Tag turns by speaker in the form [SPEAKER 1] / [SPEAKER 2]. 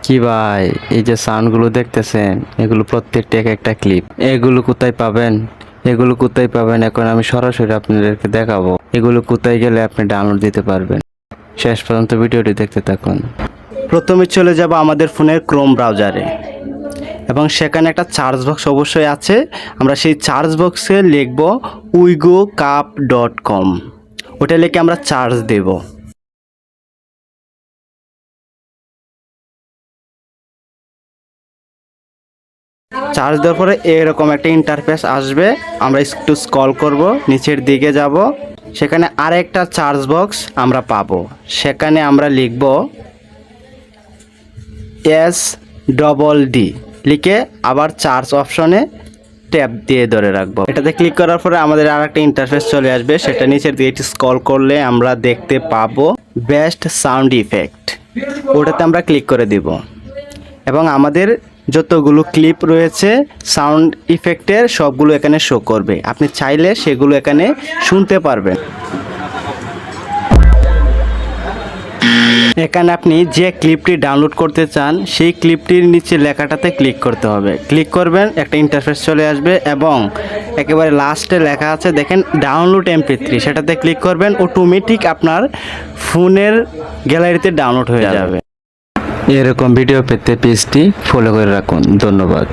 [SPEAKER 1] কি ভাই, এই যে সাউন্ডগুলো দেখতেছেন এগুলো প্রত্যেকটা এক একটা ক্লিপ। এগুলো কোথায় পাবেন? এখন আমি সরাসরি আপনাদেরকে দেখাবো এগুলো কোথায় গেলে আপনি ডাউনলোড দিতে পারবেন। শেষ পর্যন্ত ভিডিওটি দেখতে থাকুন। প্রথমে চলে যাব আমাদের ফোনের ক্রোম ব্রাউজারে এবং সেখানে একটা চার্জ বক্স অবশ্যই আছে। আমরা সেই চার্জ বক্সে লিখব uigocup.com। ওটা লিখে আমরা চার্জ দেব। চার্জ দেওয়ার পরে এরকম একটা ইন্টারফেস আসবে। আমরা একটু স্ক্রল করব, নিচের দিকে যাব, সেখানে আরেকটা চার্জ বক্স আমরা পাবো। সেখানে আমরা লিখব SDD লিখে আবার চার্জ অপশনে ট্যাপ দিয়ে ধরে রাখবো। এটাতে ক্লিক করার পরে আমাদের আরেকটা ইন্টারফেস চলে আসবে। সেটা নিচের দিকে একটু স্ক্রল করলে আমরা দেখতে পাবো বেস্ট সাউন্ড ইফেক্ট। ওটাতে আমরা ক্লিক করে দিব এবং আমাদের যতগুলো ক্লিপ রয়েছে সাউন্ড ইফেক্টের সবগুলো এখানে শো করবে। আপনি চাইলে সেগুলো এখানে শুনতে পারবেন। এখানে আপনি যে ক্লিপটি ডাউনলোড করতে চান সেই ক্লিপটির নিচে লেখাটাতে ক্লিক করতে হবে। ক্লিক করবেন, একটা ইন্টারফেস চলে আসবে এবং একেবারে লাস্টে লেখা আছে দেখেন ডাউনলোড MP3, সেটাতে ক্লিক করবেন। অটোমেটিক আপনার ফোনের গ্যালারিতে ডাউনলোড হয়ে যাবে। এরকম ভিডিও পেতে পেজটি ফলো করে রাখুন। ধন্যবাদ।